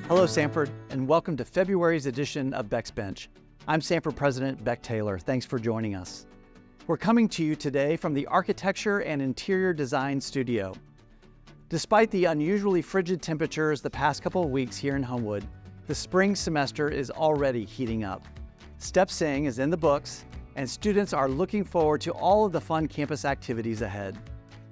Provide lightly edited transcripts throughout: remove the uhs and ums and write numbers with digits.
Hello, Samford, and welcome to February's edition of Beck's Bench. I'm Samford President Beck Taylor. Thanks for joining us. We're coming to you today from the Architecture and Interior Design Studio. Despite the unusually frigid temperatures the past couple of weeks here in Homewood, the spring semester is already heating up. Step Sing is in the books, and students are looking forward to all of the fun campus activities ahead.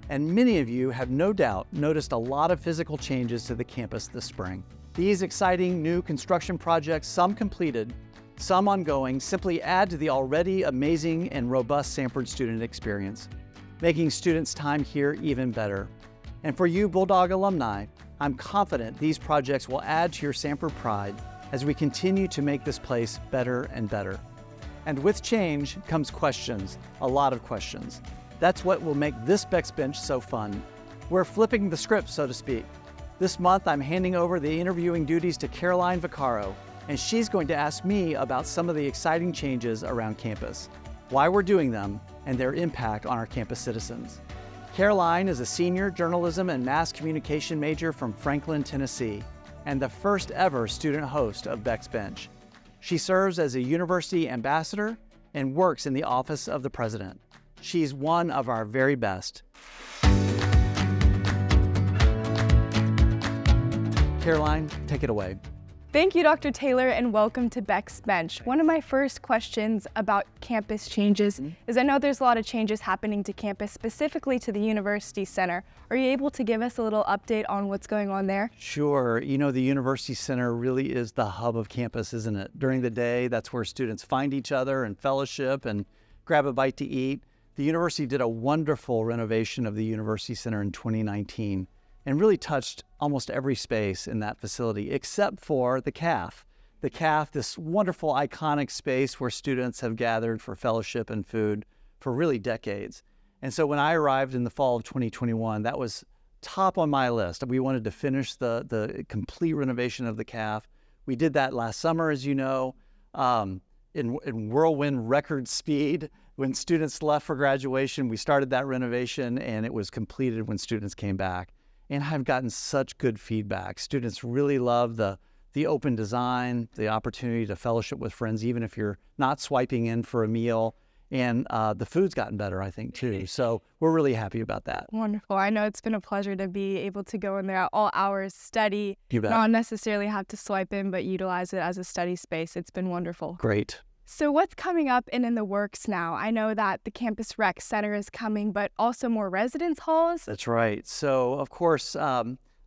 And many of you have no doubt noticed a lot of physical changes to the campus this spring. These exciting new construction projects, some completed, some ongoing, simply add to the already amazing and robust Samford student experience, making students' time here even better. And for you Bulldog alumni, I'm confident these projects will add to your Samford pride as we continue to make this place better and better. And with change comes questions, a lot of questions. That's what will make this Beck's Bench so fun. We're flipping the script, so to speak. This month, I'm handing over the interviewing duties to Caroline Vaccaro, and she's going to ask me about some of the exciting changes around campus, why we're doing them, and their impact on our campus citizens. Caroline is a senior journalism and mass communication major from Franklin, Tennessee, and the first ever student host of Beck's Bench. She serves as a university ambassador and works in the office of the president. She's one of our very best. Caroline, take it away. Thank you, Dr. Taylor, and welcome to Beck's Bench. One of my first questions about campus changes is I know there's a lot of changes happening to campus, specifically to the University Center. Are you able to give us a little update on what's going on there? Sure. You know, the University Center really is the hub of campus, isn't it? During the day, that's where students find each other and fellowship and grab a bite to eat. The university did a wonderful renovation of the University Center in 2019. And really touched almost every space in that facility, except for the CAF. The CAF, this wonderful, iconic space where students have gathered for fellowship and food for really decades. And so when I arrived in the fall of 2021, that was top on my list. We wanted to finish the complete renovation of the CAF. We did that last summer, as you know, in whirlwind record speed. When students left for graduation, we started that renovation, and it was completed when students came back. And I've gotten such good feedback. Students really love the open design, the opportunity to fellowship with friends, even if you're not swiping in for a meal. And the food's gotten better, I think, too. So we're really happy about that. Wonderful. I know it's been a pleasure to be able to go in there at all hours, study, You bet. not necessarily have to swipe in, but utilize it as a study space. It's been wonderful. Great. So what's coming up and in the works now? I know that the Campus Rec Center is coming, but also more residence halls? That's right. So, of course,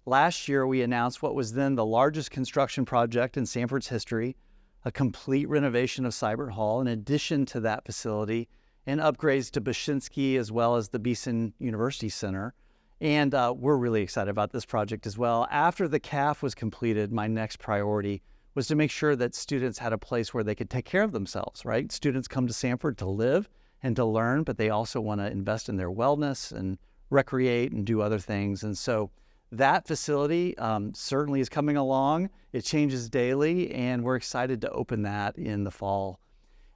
last year we announced what was then the largest construction project in Samford's history, a complete renovation of Seibert Hall in addition to that facility, and upgrades to Bashinsky as well as the Beeson University Center. And we're really excited about this project as well. After the CAF was completed, my next priority was to make sure that students had a place where they could take care of themselves, right? Students come to Samford to live and to learn, but they also want to invest in their wellness and recreate and do other things. And so that facility certainly is coming along. It changes daily, and we're excited to open that in the fall.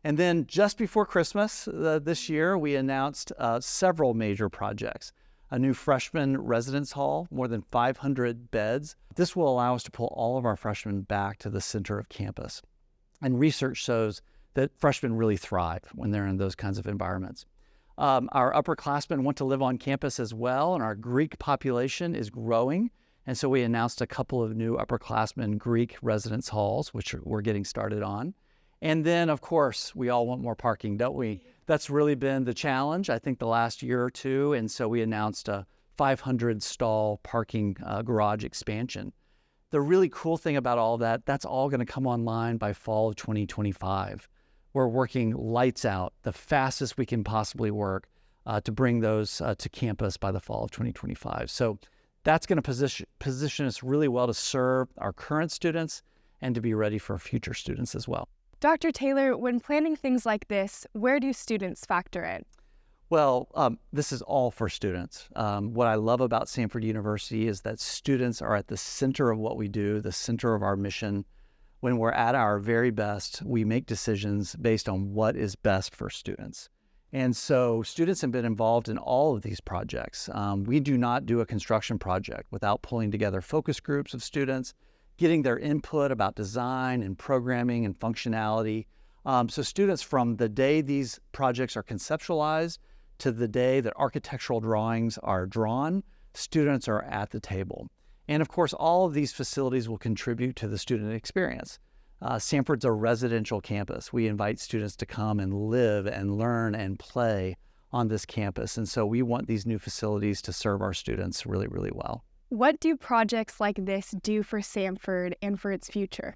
And then just before Christmas this year, we announced several major projects. A new freshman residence hall, more than 500 beds. This will allow us to pull all of our freshmen back to the center of campus. And research shows that freshmen really thrive when they're in those kinds of environments. Our upperclassmen want to live on campus as well, and our Greek population is growing. And so we announced a couple of new upperclassmen Greek residence halls, which we're getting started on. And then, of course, we all want more parking, don't we? That's really been the challenge, I think, the last year or two. And so we announced a 500 stall parking garage expansion. The really cool thing about all that, that's all going to come online by fall of 2025. We're working lights out, the fastest we can possibly work to bring those to campus by the fall of 2025. So that's going to position us really well to serve our current students and to be ready for future students as well. Dr. Taylor, when planning things like this, where do students factor in? Well, this is all for students. What I love about Samford University is that students are at the center of what we do, the center of our mission. When we're at our very best, we make decisions based on what is best for students. And so students have been involved in all of these projects. We do not do a construction project without pulling together focus groups of students, getting their input about design and programming and functionality. So students, from the day these projects are conceptualized to the day that architectural drawings are drawn, students are at the table. And of course, all of these facilities will contribute to the student experience. Samford's a residential campus. We invite students to come and live and learn and play on this campus. And so we want these new facilities to serve our students really, really well. What do projects like this do for Samford and for its future?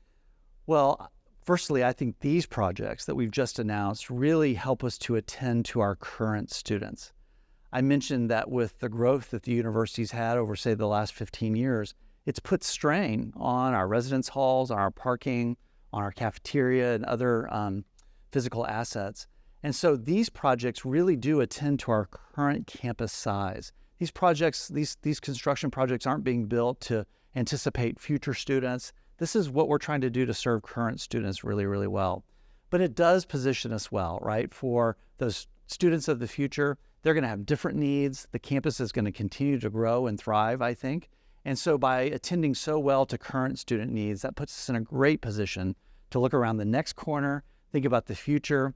Well, firstly, I think these projects that we've just announced really help us to attend to our current students. I mentioned that with the growth that the university's had over, say, the last 15 years, it's put strain on our residence halls, on our parking, on our cafeteria, and other physical assets. And so these projects really do attend to our current campus size. These projects, these construction projects aren't being built to anticipate future students. This is what we're trying to do to serve current students really, really well. But it does position us well, right? For those students of the future, they're going to have different needs. The campus is going to continue to grow and thrive, I think. And so by attending so well to current student needs, that puts us in a great position to look around the next corner, think about the future,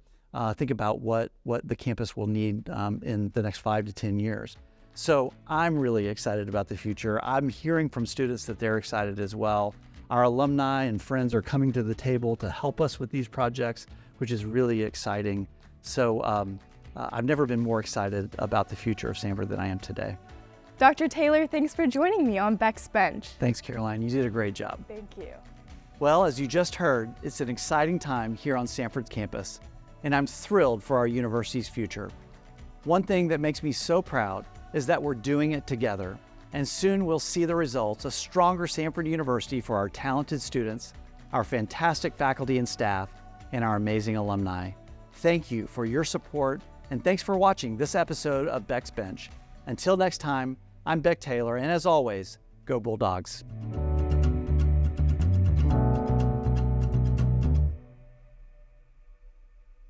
think about what the campus will need in the next 5 to 10 years. So I'm really excited about the future. I'm hearing from students that they're excited as well. Our alumni and friends are coming to the table to help us with these projects, which is really exciting. So I've never been more excited about the future of Samford than I am today. Dr. Taylor, thanks for joining me on Beck's Bench. Thanks, Caroline. You did a great job. Thank you. Well, as you just heard, it's an exciting time here on Samford's campus, and I'm thrilled for our university's future. One thing that makes me so proud is that we're doing it together, and soon we'll see the results, a stronger Samford University for our talented students, our fantastic faculty and staff, and our amazing alumni. Thank you for your support, and thanks for watching this episode of Beck's Bench. Until next time, I'm Beck Taylor, and as always, go Bulldogs.